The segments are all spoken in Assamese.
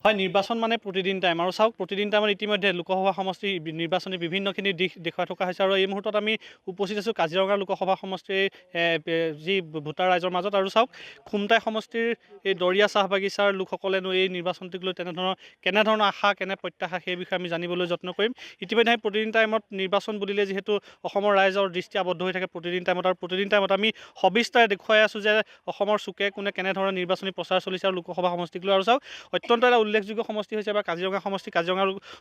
হয়, নিৰ্বাচন মানে প্ৰতিদিন টাইম আৰু চাওক প্ৰতিদিন টাইমত ইতিমধ্যে লোকসভা সমষ্টি নিৰ্বাচনী বিভিন্নখিনি দিশ দেখুৱাই থকা হৈছে আৰু এই মুহূৰ্তত আমি উপস্থিত আছোঁ কাজিৰঙা লোকসভা সমষ্টিৰ যি ভোটাৰ ৰাইজৰ মাজত আৰু চাওক খুমটাই সমষ্টিৰ এই দৰিয়া চাহ বাগিচাৰ লোকসকলেনো এই নিৰ্বাচনটোক লৈ কেনেধৰণৰ আশা কেনে প্ৰত্যাশা সেই বিষয়ে আমি জানিবলৈ যত্ন কৰিম। ইতিমধ্যে প্ৰতিদিন টাইমত নিৰ্বাচন বুলিলে যিহেতু অসমৰ ৰাইজৰ দৃষ্টি আবদ্ধ হৈ থাকে প্ৰতিদিন টাইমত আৰু প্ৰতিদিন টাইমত আমি সবিস্তাৰে দেখুৱাই আছোঁ যে অসমৰ চুকে কোনে কেনেধৰণৰ নিৰ্বাচনী প্ৰচাৰ চলিছে আৰু লোকসভা সমষ্টিক লৈ আৰু চাওক অত্যন্ত এটা উল্লেখযোগ্য সমষ্টি হৈছে বা কাজিৰঙা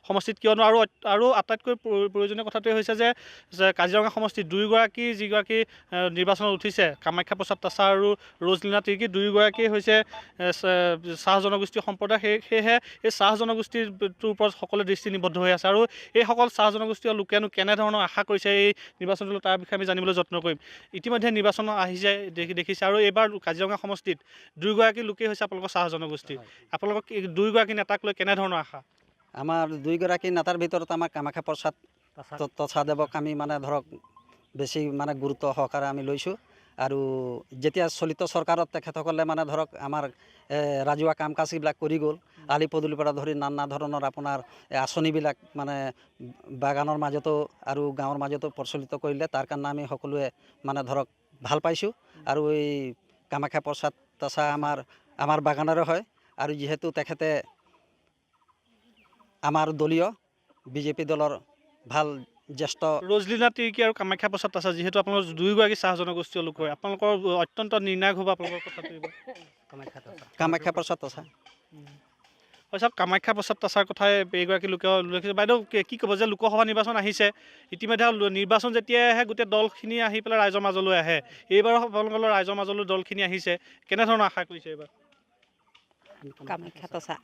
সমষ্টিত কিয়নো আৰু আটাইতকৈ প্ৰয়োজনীয় কথাটোৱে হৈছে যে কাজিৰঙা সমষ্টিত দুয়োগৰাকী যিগৰাকী নিৰ্বাচনত উঠিছে কামাখ্যা প্ৰসাদ তাছা আৰু ৰজলীনা তিৰ্কী দুয়োগৰাকীয়ে হৈছে চাহ জনগোষ্ঠীয় সম্প্ৰদায় সেয়েহে এই চাহ জনগোষ্ঠীৰ ওপৰত সকলোৱে দৃষ্টি নিবদ্ধ হৈ আছে আৰু এইসকল চাহ জনগোষ্ঠীয় লোকেনো কেনেধৰণৰ আশা কৰিছে এই নিৰ্বাচনটো তাৰ বিষয়ে আমি জানিবলৈ যত্ন কৰিম। ইতিমধ্যে নিৰ্বাচন আহিছে দেখিছে আৰু এইবাৰ কাজিৰঙা সমষ্টিত দুয়োগৰাকী লোকেই হৈছে আপোনালোকৰ চাহ জনগোষ্ঠী। আপোনালোকক দুয়োগৰাকী নেতাক লৈ কেনেধৰণৰ আশা? আমাৰ দুয়োগৰাকী নেতাৰ ভিতৰত আমাৰ কামাখ্যা প্ৰসাদ তথাদেৱক আমি মানে ধৰক বেছি মানে গুৰুত্ব সহকাৰে আমি লৈছোঁ আৰু যেতিয়া চলিত চৰকাৰত তেখেতসকলে মানে ধৰক আমাৰ ৰাজহুৱা কাম কাজবিলাক কৰি গ'ল আলি পদূলিৰ পৰা ধৰি নানা ধৰণৰ আপোনাৰ আঁচনিবিলাক মানে বাগানৰ মাজতো আৰু গাঁৱৰ মাজতো প্ৰচলিত কৰিলে তাৰ কাৰণে আমি সকলোৱে মানে ধৰক ভাল পাইছোঁ আৰু এই কামাখ্যা প্ৰসাদ তাছা আমাৰ বাগানৰে হয় আৰু যিহেতু তেখেতে আমাৰ দলীয় বিজেপি দলৰ ভাল জ্যেষ্ঠ ৰজলীনা তিৰ্কী আৰু কামাখ্যা প্ৰসাদ তাছা যিহেতু আপোনালোকৰ দুয়োগৰাকী চাহ জনগোষ্ঠীয় লোক হয় আপোনালোকৰ অত্যন্ত নিৰ্ণায়ক হ'ব আপোনালোকৰ কথাটো কামাখ্যা প্ৰসাদ তাছা। হয় চাওক কামাখ্যা প্ৰসাদ তাছাৰ কথাই এইগৰাকী লোকে উল্লেখ কৰিছে। বাইদেউ কি ক'ব যে লোকসভা নিৰ্বাচন আহিছে ইতিমধ্যে নিৰ্বাচন যেতিয়াই আহে গোটেই দলখিনি আহি পেলাই ৰাইজৰ মাজলৈ আহে এইবাৰো আপোনালোকৰ ৰাইজৰ মাজলৈ দলখিনি আহিছে কেনেধৰণৰ আশা কৰিছে এইবাৰ? কামাখ্যা তছা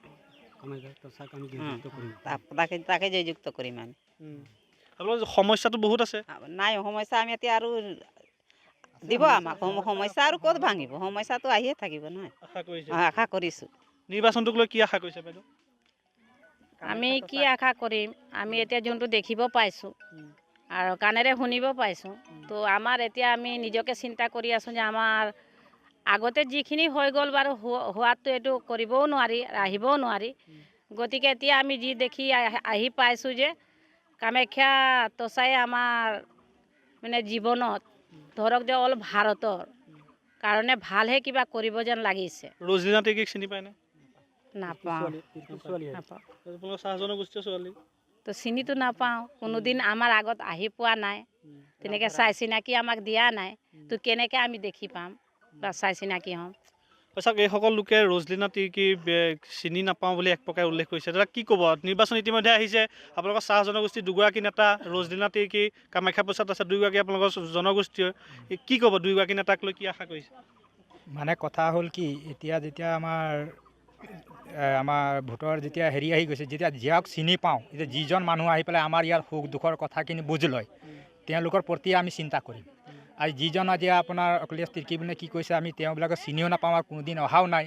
তাকে জয়যুক্ত কৰিম আমি। আপোনালোকৰ সমস্যাটো বহুত আছে নাই সমস্যা আমি এতিয়া আৰু দিব আমাক সমস্যা আৰু ক'ত ভাঙিব সমস্যাটো আহিয়ে থাকিব নহয় আশা কৰিছোঁ। নিৰ্বাচনটোক লৈ কি আশা কৰিছে বাইদেউ? আমি কি আশা কৰিম আমি এতিয়া যোনটো দেখিব পাইছোঁ আৰু কাণেৰে শুনিব পাইছোঁ তো আমাৰ এতিয়া আমি নিজকে চিন্তা কৰি আছোঁ যে আমাৰ আগতে যিখিনি হৈ গ'ল বাৰু হোৱাটো এইটো কৰিবও নোৱাৰি আহিবও নোৱাৰি গতিকে এতিয়া আমি যি দেখি আহি পাইছোঁ যে কামাখ্যা তছাই আমাৰ মানে জীৱনত ধৰক যে অল ভাৰতৰ কাৰণে ভালহে কিবা কৰিব যেন লাগিছে। ৰজলীনা তিৰ্কীক চিনি পায়নে? নাপাওঁ চাহ জনগোষ্ঠীয় ছোৱালী তো চিনিটো নাপাওঁ কোনোদিন আমাৰ আগত আহি পোৱা নাই তেনেকৈ চাই চিনাকি আমাক দিয়া নাই তো কেনেকৈ আমি দেখি পাম বা চাই চিনাকি হ'ম। চাওক এইসকল লোকে ৰজলীনা তিৰ্কী চিনি নাপাওঁ বুলি এক প্ৰকাৰে উল্লেখ কৰিছে দাদা কি ক'ব? নিৰ্বাচন ইতিমধ্যে আহিছে আপোনালোকৰ চাহ জনগোষ্ঠীৰ দুগৰাকী নেতা ৰজলীনা তিৰ্কী কামাখ্যা প্ৰসাদ আছে দুয়োগৰাকী আপোনালোকৰ জনগোষ্ঠীয় কি ক'ব দুয়োগৰাকী নেতাক লৈ কি আশা কৰিছে? মানে কথা হ'ল কি এতিয়া যেতিয়া আমাৰ ভোটৰ যেতিয়া হেৰি আহি গৈছে যেতিয়া যাক চিনি পাওঁ এতিয়া যিজন মানুহ আহি পেলাই আমাৰ ইয়াৰ সুখ দুখৰ কথাখিনি বুজি লয় তেওঁলোকৰ প্ৰতি আমি চিন্তা কৰিম আৰু যিজন এতিয়া আপোনাৰ অখিলেশ তিৰ্কী বুলি কি কৈছে আমি তেওঁবিলাকক চিনিও নাপাওঁ আৰু কোনোদিন অহাও নাই